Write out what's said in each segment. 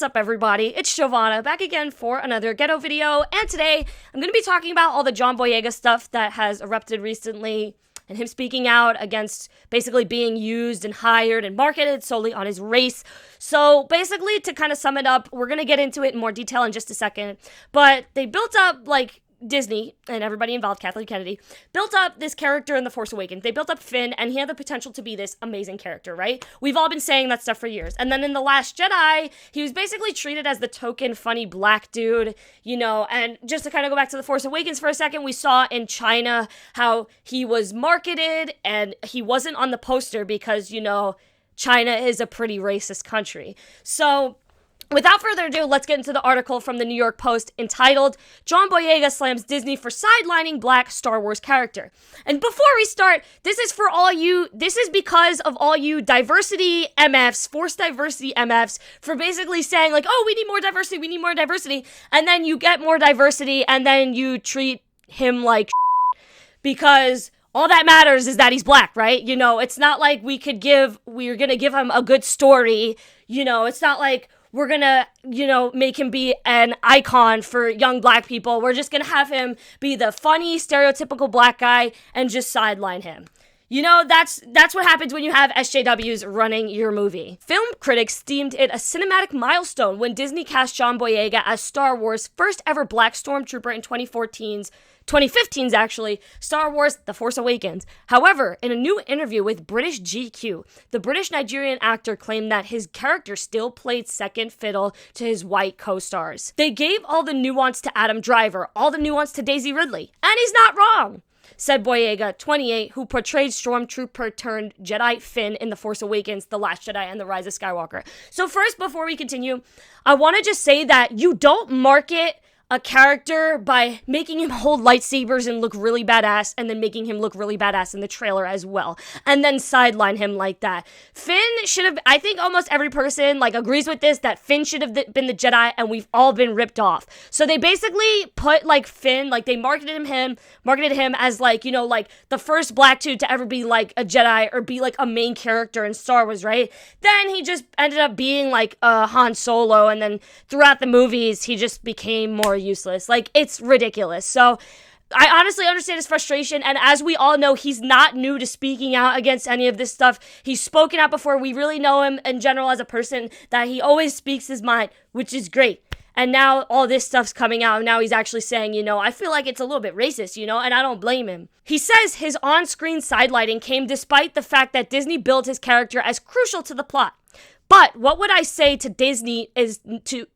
What's up, everybody? It's Shovana back again for another ghetto video, and today I'm going to be talking about all the John Boyega stuff that has erupted recently and him speaking out against basically being used and hired and marketed solely on his race. So basically, to kind of sum it up, we're going to get into it in more detail in just a second, but they built up, like, Disney and everybody involved, Kathleen Kennedy, built up this character in The Force Awakens. They built up Finn, and he had the potential to be this amazing character, right? We've all been saying that stuff for years. And then in The Last Jedi, he was basically treated as the token funny black dude, you know, and just to kind of go back to The Force Awakens for a second, we saw in China how he was marketed and he wasn't on the poster because, you know, China is a pretty racist country. So without further ado, let's get into the article from the New York Post entitled, John Boyega Slams Disney for Sidelining Black Star Wars Character. And before we start, this is because of all you diversity MFs, forced diversity MFs, for basically saying like, oh, we need more diversity, and then you get more diversity, and then you treat him like because all that matters is that he's black, right? You know, it's not like we're gonna give him a good story, you know, it's not like we're gonna, you know, make him be an icon for young black people. We're just gonna have him be the funny, stereotypical black guy and just sideline him. You know, that's what happens when you have SJWs running your movie. Film critics deemed it a cinematic milestone when Disney cast John Boyega as Star Wars' first ever black stormtrooper in 2015's actually, Star Wars The Force Awakens. However, in a new interview with British GQ, the British Nigerian actor claimed that his character still played second fiddle to his white co-stars. They gave all the nuance to Adam Driver, all the nuance to Daisy Ridley, and he's not wrong, said Boyega, 28, who portrayed Stormtrooper-turned-Jedi Finn in The Force Awakens, The Last Jedi, and The Rise of Skywalker. So first, before we continue, I want to just say that you don't market a character by making him hold lightsabers and look really badass, and then making him look really badass in the trailer as well, and then sideline him like that. Finn should have, I think almost every person, like, agrees with this, that Finn should have been the Jedi, and we've all been ripped off. So they basically put, like, Finn, like, they marketed him as, like, you know, like, the first black dude to ever be, like, a Jedi, or be, like, a main character in Star Wars, right? Then he just ended up being, like, Han Solo, and then throughout the movies, he just became more useless. Like, it's ridiculous. So I honestly understand his frustration, and as we all know, he's not new to speaking out against any of this stuff. He's spoken out before. We really know him in general as a person that he always speaks his mind, which is great. And now all this stuff's coming out, and now he's actually saying, you know, I feel like it's a little bit racist, you know, and I don't blame him. He says his on-screen sidelighting came despite the fact that Disney built his character as crucial to the plot. But what would I say to Disney is do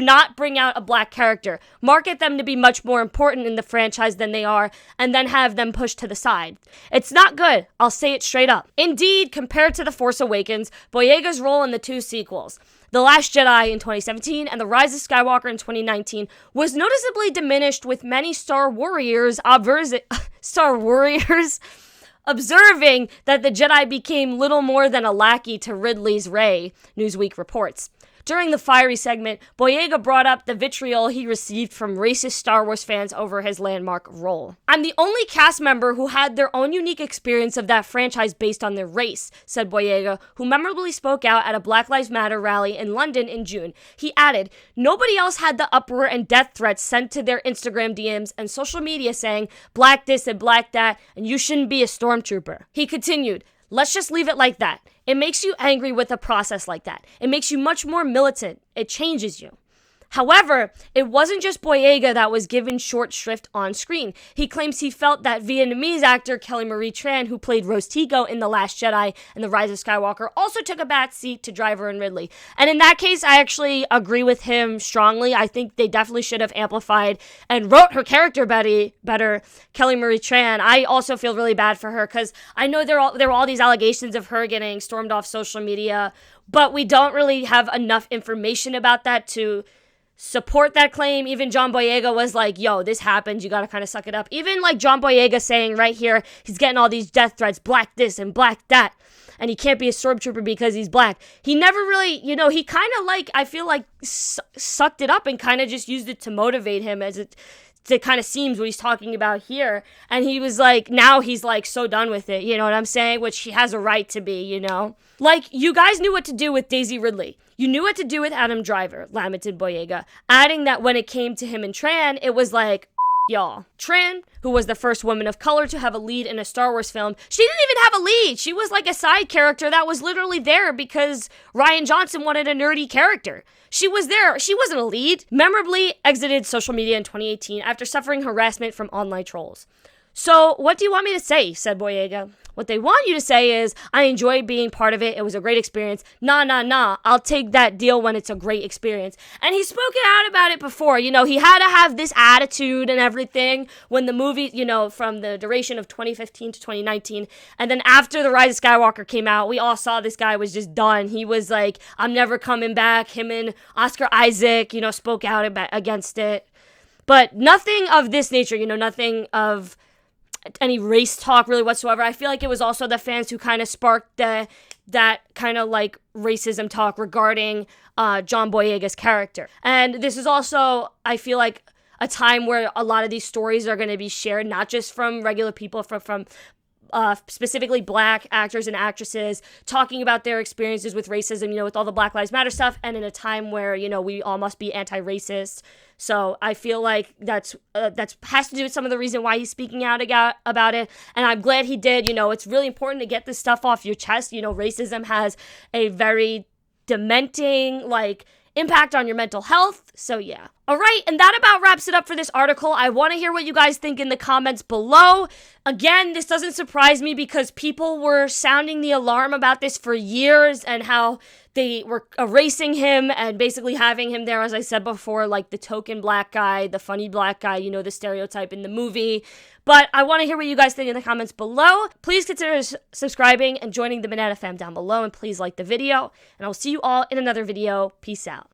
not bring out a black character. Market them to be much more important in the franchise than they are, and then have them pushed to the side. It's not good. I'll say it straight up. Indeed, compared to The Force Awakens, Boyega's role in the two sequels, The Last Jedi in 2017 and The Rise of Skywalker in 2019, was noticeably diminished, with many Star Warriors observing that the Jedi became little more than a lackey to Ridley's Rey, Newsweek reports. During the fiery segment, Boyega brought up the vitriol he received from racist Star Wars fans over his landmark role. I'm the only cast member who had their own unique experience of that franchise based on their race, said Boyega, who memorably spoke out at a Black Lives Matter rally in London in June. He added, nobody else had the uproar and death threats sent to their Instagram DMs and social media saying, black this and black that, and you shouldn't be a stormtrooper. He continued, let's just leave it like that. It makes you angry with a process like that. It makes you much more militant. It changes you. However, it wasn't just Boyega that was given short shrift on screen. He claims he felt that Vietnamese actor Kelly Marie Tran, who played Rose Tico in The Last Jedi and The Rise of Skywalker, also took a back seat to Driver and Ridley. And in that case, I actually agree with him strongly. I think they definitely should have amplified and wrote her character better, Kelly Marie Tran. I also feel really bad for her because I know there were all these allegations of her getting stormed off social media, but we don't really have enough information about that to support that claim. Even John Boyega was like, yo, this happened, you gotta kind of suck it up. Even like John Boyega saying right here, he's getting all these death threats, black this and black that, and he can't be a stormtrooper because he's black. He never really, you know, he kind of like, I feel like sucked it up and kind of just used it to motivate him as it it kind of seems what he's talking about here. And he was like, now he's like so done with it, you know what I'm saying? Which he has a right to be, you know? Like, you guys knew what to do with Daisy Ridley. You knew what to do with Adam Driver, lamented Boyega, adding that when it came to him and Tran, it was like, y'all. Tran, who was the first woman of color to have a lead in a Star Wars film, she didn't even have a lead. She was like a side character that was literally there because Rian Johnson wanted a nerdy character. She was there. She wasn't a lead. Memorably exited social media in 2018 after suffering harassment from online trolls. So, what do you want me to say? Said Boyega. What they want you to say is, I enjoyed being part of it. It was a great experience. Nah. I'll take that deal when it's a great experience. And he's spoken out about it before. You know, he had to have this attitude and everything when the movie, you know, from the duration of 2015 to 2019. And then after The Rise of Skywalker came out, we all saw this guy was just done. He was like, I'm never coming back. Him and Oscar Isaac, you know, spoke out against it. But nothing of this nature, you know, nothing of any race talk really whatsoever. I feel like it was also the fans who kind of sparked that kind of like racism talk regarding John Boyega's character. And this is also, I feel like, a time where a lot of these stories are going to be shared, not just from regular people, from specifically Black actors and actresses talking about their experiences with racism, you know, with all the Black Lives Matter stuff, and in a time where, you know, we all must be anti-racist. So I feel like that's has to do with some of the reason why he's speaking out about it, and I'm glad he did. You know, it's really important to get this stuff off your chest. You know, racism has a very dementing, like, impact on your mental health. So yeah. All right, and that about wraps it up for this article. I want to hear what you guys think in the comments below. Again, this doesn't surprise me because people were sounding the alarm about this for years and how they were erasing him and basically having him there, as I said before, like the token Black guy, the funny Black guy, you know, the stereotype in the movie. But I want to hear what you guys think in the comments below. Please consider subscribing and joining the Banana Fam down below, and please like the video. And I'll see you all in another video. Peace out.